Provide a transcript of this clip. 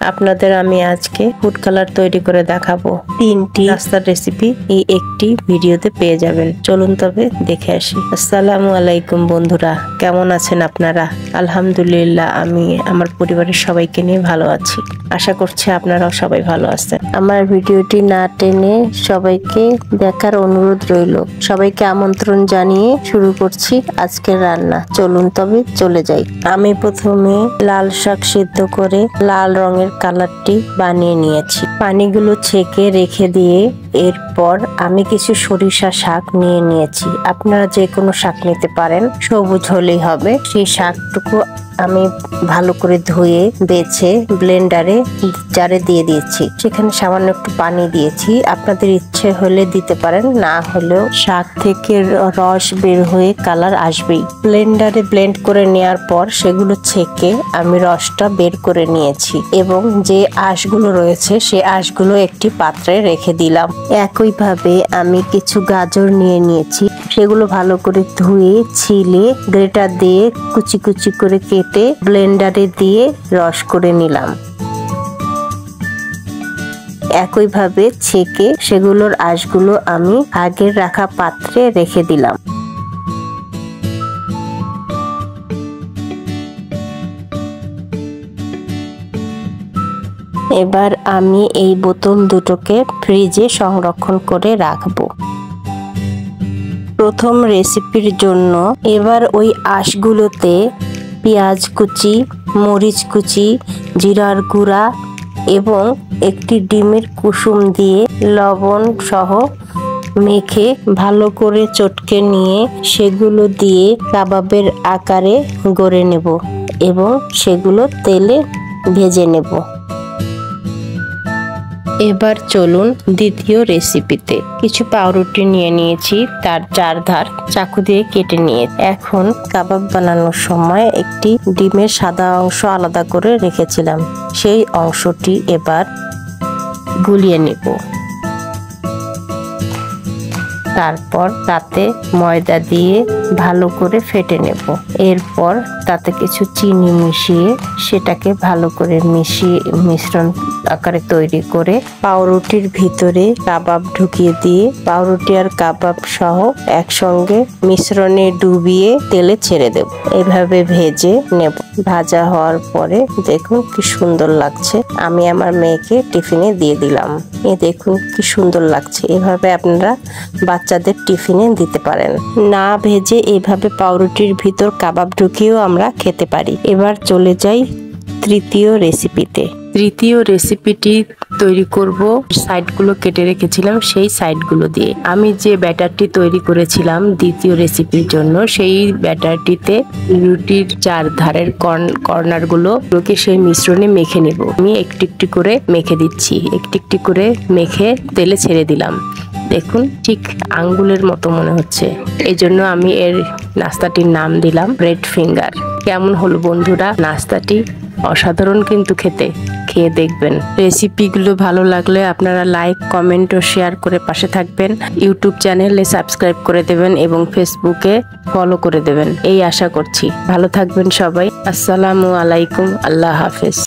আপনাদের আমি আজকে ফুড কালার তৈরি করে দেখাবো। 3টি নাস্তার রেসিপি এই একটি ভিডিওতে পেয়ে যাবেন। চলুন তবে দেখে আসি। আসসালামু আলাইকুম বন্ধুরা, কেমন আছেন আপনারা? আলহামদুলিল্লাহ, আমি আমার পরিবারের সবাইকে নিয়ে ভালো আছি। আশা করছি আপনারাও সবাই ভালো আছেন। আমার ভিডিওটি না টেনে সবাইকে দেখার অনুরোধ রইল। সবাইকে আমন্ত্রণ জানিয়ে শুরু করছি আজকের রান্না। চলুন তবে চলে যাই। আমি প্রথমে লাল শাক সিদ্ধ করে লাল রঙের কালারটি বানিয়ে নিয়েছি। পানিগুলো ছেঁকে রেখে দিয়ে এরপর আমি কিছু সরিষা শাক নিয়ে নিয়েছি। আপনারা যে কোনো শাক নিতে পারেন, সবুজ হলেই হবে। সেই শাকটুকু আমি ভালো করে ধুয়ে বেছে ব্লেন্ডারে জারে দিয়ে দিয়েছি। সেখানে সামান্য একটু পানি দিয়েছি। আপনাদের ইচ্ছে হলে দিতে পারেন, না হলেও শাক থেকে রস বের হয়ে কালার আসবেই। ব্লেন্ডারে ব্লেন্ড করে নেওয়ার পর সেগুলো ছেঁকে আমি রসটা বের করে নিয়েছি এবং যে আঁশগুলো রয়েছে সেই আঁশগুলো একটি পাত্রে রেখে দিলাম। একইভাবে আমি কিছু গাজর নিয়ে নিয়েছি। সেগুলো ভালো করে ধুয়ে ছিলে গ্রেটার দিয়ে কুচি কুচি করে কেটে ব্লেন্ডারে দিয়ে রস করে নিলাম। একইভাবে ছেঁকে সেগুলোর আঁশগুলো আমি আগের রাখা পাত্রে রেখে দিলাম। এবার আমি এই বোতল দুটোকে ফ্রিজে সংরক্ষণ করে রাখবো। প্রথম রেসিপির জন্য এবার ওই আঁশগুলোতে পেঁয়াজ কুচি, মরিচ কুচি, জিরার গুঁড়া এবং একটি ডিমের কুসুম দিয়ে লবণ সহ মেখে ভালো করে চটকে নিয়ে সেগুলো দিয়ে কাবাবের আকারে গড়ে নেব এবং সেগুলো তেলে ভেজে নেব। এবার চলুন দ্বিতীয় রেসিপিতে। কিছু পাউরুটি নিয়ে নিয়েছি, তার চারধার চাকু দিয়ে কেটে নিয়ে এখন কাবাব বানানোর সময় একটি ডিমের সাদা অংশ আলাদা করে রেখেছিলাম, সেই অংশটি এবার গুলিয়ে নেব। তারপর তাতে ময়দা দিয়ে ভালো করে ফেটে নেব। এরপর তাতে কিছু চিনি মিশিয়ে সেটাকে ভালো করে মিশ্রণ আকারে তৈরি করে পাউরুটির ভিতরে কাবাব ঢুকিয়ে দিয়ে পাউরুটি আর কাবাব সহ একসঙ্গে মিশ্রণে ডুবিয়ে তেলে ছেড়ে দেব। এভাবে ভেজে নেব। ভাজা হওয়ার পরে দেখুন কি সুন্দর লাগছে। আমি আমার মেয়েকে টিফিনে দিয়ে দিলাম। দেখুন কি সুন্দর লাগছে। এভাবে আপনারা বাচ্চাদের টিফিনে দিতে পারেন। না ভেজে এভাবে পাউরুটির ভিতর কাবাব ঢুকিয়েও আমরা খেতে পারি। এবার চলে যাই তৃতীয় রেসিপিতে। তৃতীয় রেসিপিটি তৈরি করব সাইডগুলো কেটে রেখেছিলাম সেই সাইডগুলো দিয়ে। আমি যে ব্যাটারটি তৈরি করেছিলাম দ্বিতীয় রেসিপির জন্য, সেই ব্যাটারটিতে রুটির চার ধারের কর্নারগুলোকে সেই মিশ্রণে মেখে নেব। আমি একটু একটু করে মেখে দিচ্ছি। একটু একটু করে মেখে তেলে ছেড়ে দিলাম। দেখুন ঠিক আঙ্গুলের মতো মনে হচ্ছে, এই জন্য আমি এর নাস্তাটির নাম দিলাম ব্রেড ফিঙ্গার। কেমন হলো বন্ধুরা নাস্তাটি? অসাধারণ কিন্তু খেতে, খেয়ে দেখবেন। রেসিপিগুলো ভালো লাগলে আপনারা লাইক, কমেন্ট ও শেয়ার করে পাশে থাকবেন। ইউটিউব চ্যানেলে সাবস্ক্রাইব করে দেবেন এবং ফেসবুকে ফলো করে দেবেন, এই আশা করছি। ভালো থাকবেন সবাই। আসসালামু আলাইকুম, আল্লাহ হাফেজ।